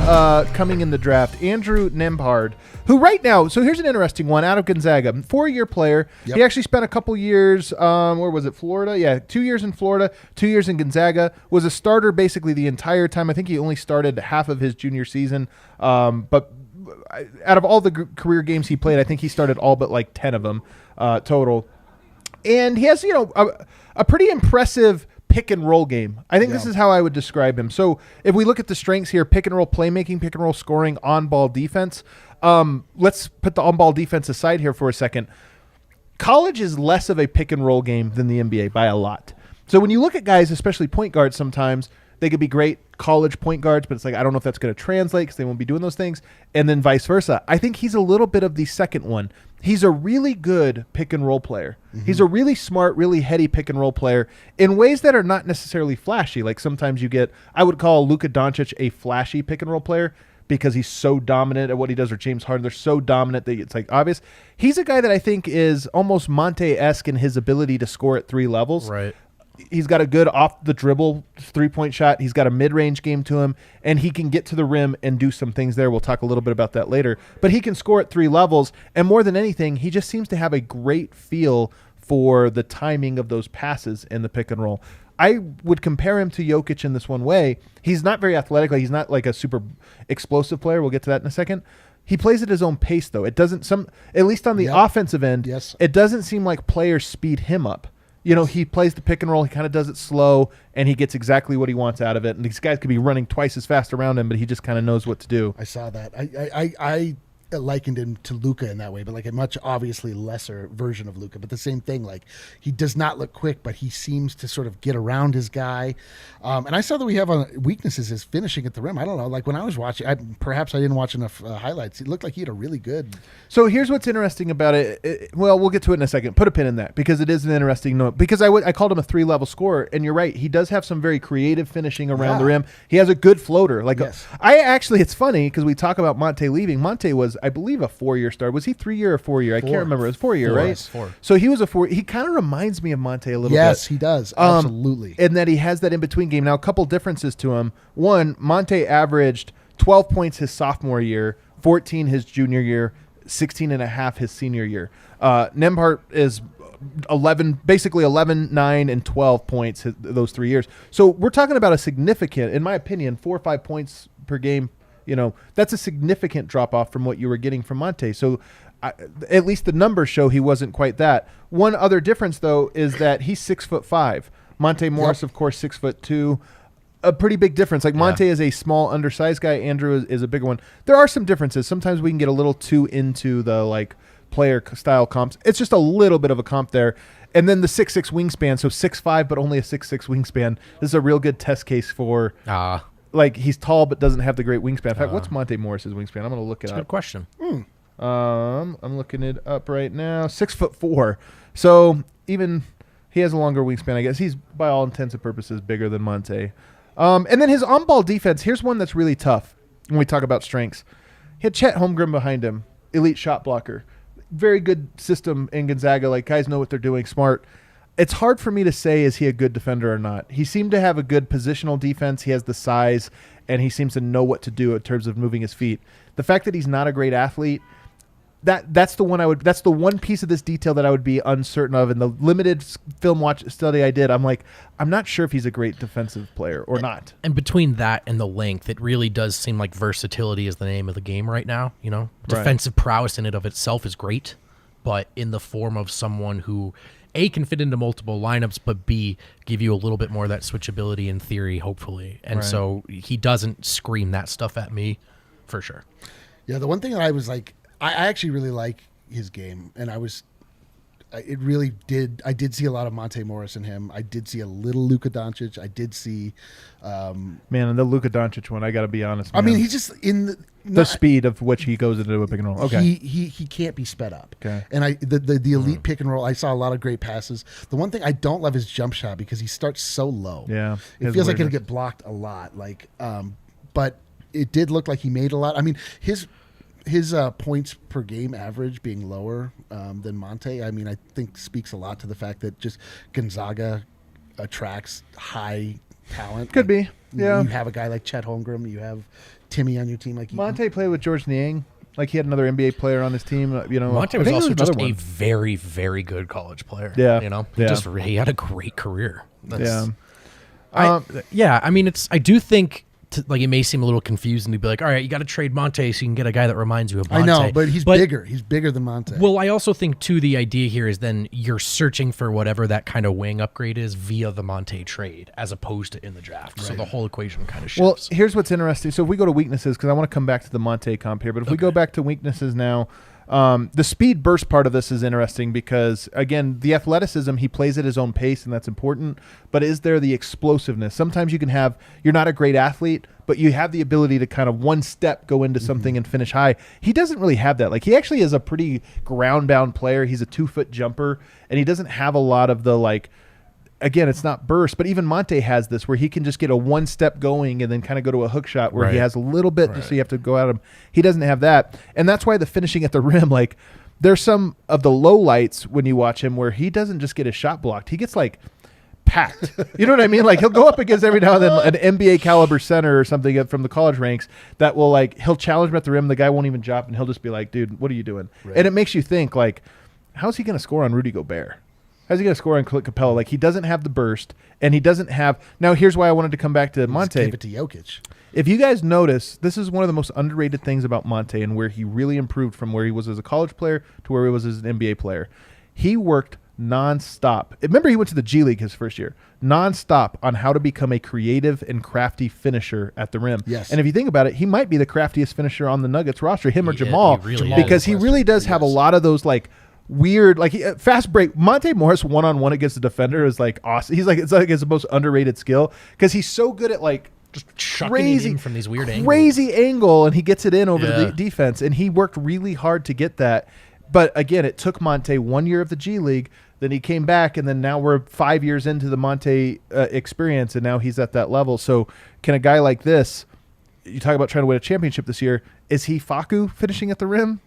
coming in the draft, Andrew Nembhard, who right now, so here's an interesting one out of Gonzaga, 4-year player. Yep. He actually spent a couple years, where was it, Florida? Yeah, 2 years in Florida, 2 years in Gonzaga, was a starter basically the entire time. I think he only started half of his junior season, but out of all the career games he played, I think he started all but like 10 of them total. And he has, a pretty impressive pick and roll game. I think this is how I would describe him. So if we look at the strengths here, pick and roll playmaking, pick and roll scoring, on-ball defense. Let's put the on-ball defense aside here for a second. College is less of a pick and roll game than the NBA by a lot. So when you look at guys, especially point guards sometimes, they could be great college point guards, but it's like, I don't know if that's going to translate because they won't be doing those things. And then vice versa. I think he's a little bit of the second one. He's a really good pick and roll player. Mm-hmm. He's a really smart, really heady pick and roll player in ways that are not necessarily flashy. Like sometimes you get, I would call Luka Doncic a flashy pick and roll player because he's so dominant at what he does, or James Harden. They're so dominant that it's like obvious. He's a guy that I think is almost Monte-esque in his ability to score at 3 levels. Right. He's got a good off-the-dribble three-point shot. He's got a mid-range game to him, and he can get to the rim and do some things there. We'll talk a little bit about that later. But he can score at 3 levels, and more than anything, he just seems to have a great feel for the timing of those passes in the pick and roll. I would compare him to Jokic in this one way. He's not very athletic. He's not like a super explosive player. We'll get to that in a second. He plays at his own pace, though. It doesn't at least on the offensive end, it doesn't seem like players speed him up. He plays the pick and roll. He kind of does it slow, and he gets exactly what he wants out of it. And these guys could be running twice as fast around him, but he just kind of knows what to do. I saw that. I likened him to Luka in that way, but like a much obviously lesser version of Luka. But the same thing, like he does not look quick, but he seems to sort of get around his guy. And I saw that we have weaknesses is finishing at the rim. I don't know. Like when I was watching, perhaps I didn't watch enough highlights. It looked like he had a really good. So here's what's interesting about it. Well, we'll get to it in a second. Put a pin in that because it is an interesting note. Because I called him a 3-level scorer, and you're right. He does have some very creative finishing around the rim. He has a good floater. Like it's funny because we talk about Monte leaving. Monte was, I believe, a 4-year star. Was he 3-year or 4-year? I can't remember. It was 4-year, right? Yes, 4. So he was a 4. He kind of reminds me of Monte a little bit. Yes, he does. Absolutely. And that he has that in-between game. Now, a couple differences to him. One, Monte averaged 12 points his sophomore year, 14 his junior year, 16.5 his senior year. Nembhard is 11, 9, and 12 points those 3 years. So we're talking about a significant, in my opinion, 4 or 5 points per game. That's a significant drop off from what you were getting from Monte. So at least the numbers show he wasn't quite that. One other difference, though, is that he's 6'5". Monte Morris, of course, 6'2". A pretty big difference. Like Monte is a small, undersized guy. Andrew is a bigger one. There are some differences. Sometimes we can get a little too into the like player style comps. It's just a little bit of a comp there. And then the 6'6" wingspan. So 6'5", but only a 6'6" wingspan. This is a real good test case for. Like he's tall but doesn't have the great wingspan. In fact, what's Monte Morris's wingspan? I'm going to look it up. Good question. I'm looking it up right now. 6'4". So even he has a longer wingspan, I guess. He's by all intents and purposes bigger than Monte. And then his on-ball defense. Here's one that's really tough when we talk about strengths. He had Chet Holmgren behind him, elite shot blocker. Very good system in Gonzaga. Like guys know what they're doing, smart. It's hard for me to say, is he a good defender or not? He seemed to have a good positional defense. He has the size, and he seems to know what to do in terms of moving his feet. The fact that he's not a great athlete, that's the one piece of this detail that I would be uncertain of. In the limited film study I did, I'm not sure if he's a great defensive player or not. And between that and the length, it really does seem like versatility is the name of the game right now. Defensive prowess in it of itself is great, but in the form of someone who A, can fit into multiple lineups, but B, give you a little bit more of that switchability in theory, hopefully. And so he doesn't scream that stuff at me for sure. Yeah, the one thing that I was like, I actually really like his game, and I did see a lot of Monte Morris in him. I did see a little Luka Doncic. I did see man, the Luka Doncic one, I got to be honest, man. I mean, he's just in the speed of which he goes into a pick and roll. Okay. He can't be sped up. Okay. And the elite pick and roll, I saw a lot of great passes. The one thing I don't love is jump shot because he starts so low. Yeah. It feels like it'll get blocked a lot. Like but it did look like he made a lot. I mean, his points per game average being lower than Monte, I mean, I think speaks a lot to the fact that just Gonzaga attracts high talent. Could be. Yeah. You have a guy like Chet Holmgren. You have, Timmy on your team. Like Monte played with George Niang. Like he had another NBA player on his team. Monte was also just a very, very good college player. Yeah, he had a great career. Yeah. I mean, I do think it may seem a little confusing to be like, all right, you got to trade Monte so you can get a guy that reminds you of Monte. I know, but he's bigger. He's bigger than Monte. Well, I also think too the idea here is then you're searching for whatever that kind of wing upgrade is via the Monte trade as opposed to in the draft. Right. So the whole equation kind of shifts. Well, here's what's interesting. So if we go to weaknesses, because I want to come back to the Monte comp here, but if we go back to weaknesses now. The speed burst part of this is interesting because, again, the athleticism, he plays at his own pace, and that's important. But is there the explosiveness? Sometimes you're not a great athlete, but you have the ability to kind of one step go into something and finish high. He doesn't really have that. Like, he actually is a pretty ground-bound player. He's a 2-foot jumper, and he doesn't have a lot of the, like, again, it's not burst, but even Monte has this where he can just get a one step going and then kind of go to a hook shot where he has a little bit, so you have to go at him. He doesn't have that. And that's why the finishing at the rim, like there's some of the low lights when you watch him where he doesn't just get his shot blocked. He gets like packed. You know what I mean? Like he'll go up against every now and then an NBA caliber center or something from the college ranks that will he'll challenge him at the rim. The guy won't even drop and he'll just be like, dude, what are you doing? Right. And it makes you think like, how's he going to score on Rudy Gobert? How's he going to score on Clint Capella? Like, he doesn't have the burst, and he doesn't have – now, here's why I wanted to come back to Monte. Give it to Jokic. If you guys notice, this is one of the most underrated things about Monte and where he really improved from where he was as a college player to where he was as an NBA player. He worked nonstop. Remember, he went to the G League his first year. Nonstop on how to become a creative and crafty finisher at the rim. Yes. And if you think about it, he might be the craftiest finisher on the Nuggets roster, him or Jamal, really because he really does have a lot of those, like – weird, like fast break. Monte Morris one-on-one against the defender is like awesome. It's like his most underrated skill because he's so good at like just crazy in from these weird angle, and he gets it in over the defense. And he worked really hard to get that. But again, it took Monte 1 year of the G League. Then he came back, and then now we're 5 years into the Monte experience, and now he's at that level. So can a guy like this? You talk about trying to win a championship this year. Is he Facu finishing at the rim?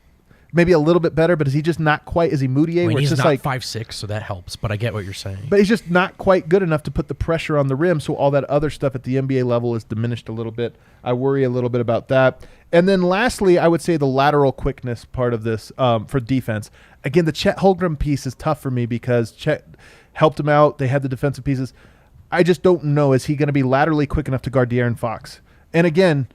Maybe a little bit better, but is he just not quite? Is he Moutier? I mean, where he's it's just not like 5'6", so that helps. But I get what you're saying. But he's just not quite good enough to put the pressure on the rim. So all that other stuff at the NBA level is diminished a little bit. I worry a little bit about that. And then lastly, I would say the lateral quickness part of this for defense. Again, the Chet Holmgren piece is tough for me because Chet helped him out. They had the defensive pieces. I just don't know. Is he going to be laterally quick enough to guard De'Aaron Fox? And again,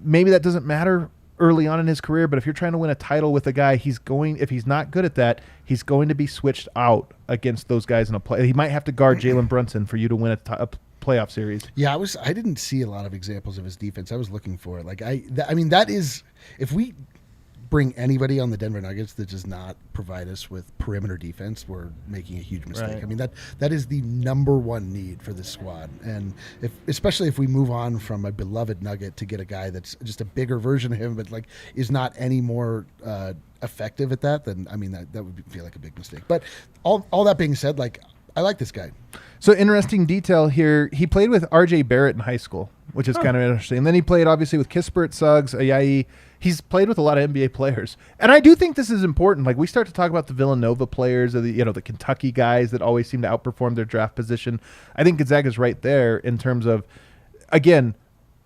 maybe that doesn't matter early on in his career, but if you're trying to win a title with a guy, if he's not good at that, he's going to be switched out against those guys in a play. He might have to guard Jalen Brunson for you to win a playoff series. Yeah, I didn't see a lot of examples of his defense. I was looking for it. Like I mean, that is, if we bring anybody on the Denver Nuggets that does not provide us with perimeter defense, we're making a huge mistake. Right. I mean, that is the number one need for this squad. And especially if we move on from a beloved Nugget to get a guy that's just a bigger version of him, but like is not any more effective at that, then I mean that would feel like a big mistake. But all that being said, like I like this guy. So interesting detail here. He played with R.J. Barrett in high school, which is kind of interesting. And then he played obviously with Kispert, Suggs, Ayayi. He's played with a lot of NBA players. And I do think this is important. Like we start to talk about the Villanova players or the Kentucky guys that always seem to outperform their draft position. I think Gonzaga's right there in terms of, again,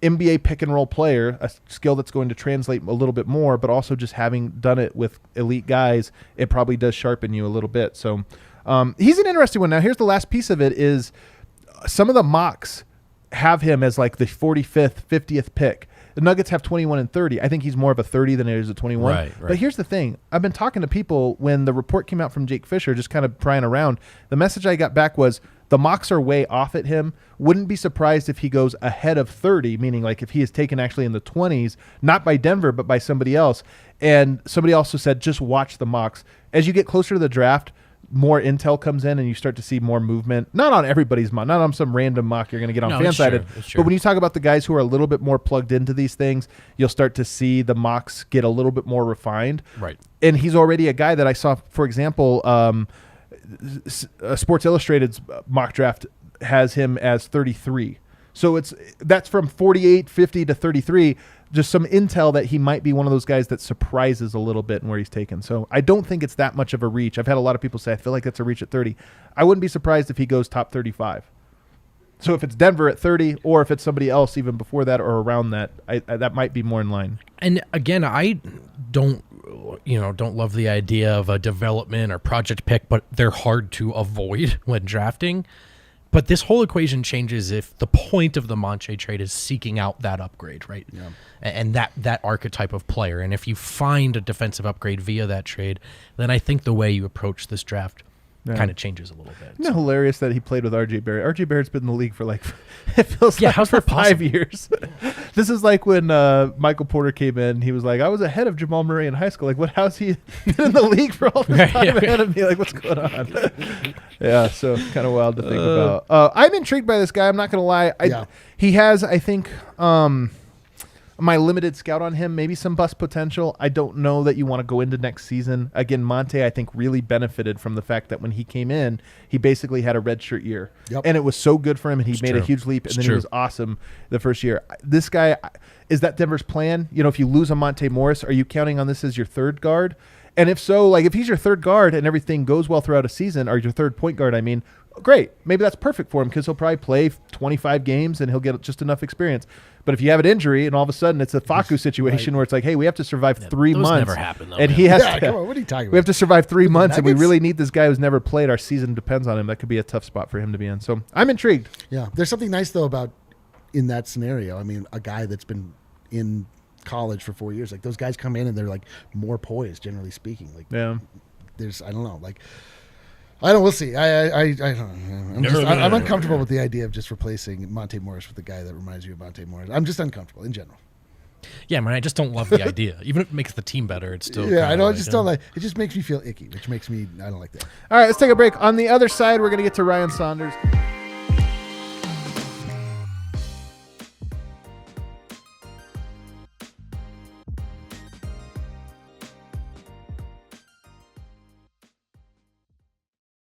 NBA pick and roll player, a skill that's going to translate a little bit more, but also just having done it with elite guys, it probably does sharpen you a little bit. So he's an interesting one. Now, here's the last piece of it is some of the mocks have him as like the 45th, 50th pick. The Nuggets have 21 and 30. I think he's more of a 30 than he is a 21. Right. But here's the thing. I've been talking to people when the report came out from Jake Fisher, just kind of prying around. The message I got back was the mocks are way off at him. Wouldn't be surprised if he goes ahead of 30, meaning like if he is taken actually in the 20s, not by Denver, but by somebody else. And somebody also said, just watch the mocks. As you get closer to the draft, more intel comes in and you start to see more movement. Not on everybody's mock, not on some random mock you're going to get on Fansided. But when you talk about the guys who are a little bit more plugged into these things, you'll start to see the mocks get a little bit more refined. Right. And he's already a guy that I saw, for example, Sports Illustrated's mock draft has him as 33. So that's from 48, 50 to 33. Just some intel that he might be one of those guys that surprises a little bit in where he's taken. So I don't think it's that much of a reach. I've had a lot of people say, I feel like that's a reach at 30. I wouldn't be surprised if he goes top 35. So if it's Denver at 30, or if it's somebody else even before that or around that, that might be more in line. And again, I don't love the idea of a development or project pick, but they're hard to avoid when drafting. But this whole equation changes if the point of the Monte trade is seeking out that upgrade, right? Yeah. And that archetype of player. And if you find a defensive upgrade via that trade, then I think the way you approach this draft kind of changes a little bit. Isn't it hilarious that he played with RJ Barrett? RJ Barrett's been in the league for like, it feels like how's for that possible? 5 years. This is like when Michael Porter came in. He was like, I was ahead of Jamal Murray in high school. Like, how's he been in the league for all this time ahead of me? Like, what's going on? Yeah, so kind of wild to think about. I'm intrigued by this guy. I'm not going to lie. He has, I think, my limited scout on him, maybe some bust potential. I don't know that you want to go into next season. Again, Monte, I think, really benefited from the fact that when he came in, he basically had a redshirt year. Yep. And it was so good for him, and he made a huge leap, and then he was awesome the first year. This guy, is that Denver's plan? You know, if you lose a Monte Morris, are you counting on this as your third guard? And if so, like if he's your third guard and everything goes well throughout a season, or your third point guard, I mean, great. Maybe that's perfect for him because he'll probably play 25 games and he'll get just enough experience. But if you have an injury and all of a sudden it's a Facu situation where it's like, hey, we have to survive 3 months. Those never happen, though. And he has to, come on, what are you talking about? we have to survive 3 months, and we Nuggets? really need this guy who's never played. Our season depends on him. That could be a tough spot for him to be in. So I'm intrigued. Yeah, there's something nice though about in that scenario. I mean, a guy that's been in college for 4 years, like those guys come in and they're like more poised, generally speaking. Like, there's, I don't know, like, I don't. We'll see. I don't know. I'm uncomfortable with the idea of just replacing Monte Morris with a guy that reminds you of Monte Morris. I'm just uncomfortable in general. Yeah, man, I just don't love the idea. Even if it makes the team better, it's still I know. I just don't like. It just makes me feel icky, which makes me. I don't like that. All right, let's take a break. On the other side, we're going to get to Ryan Saunders.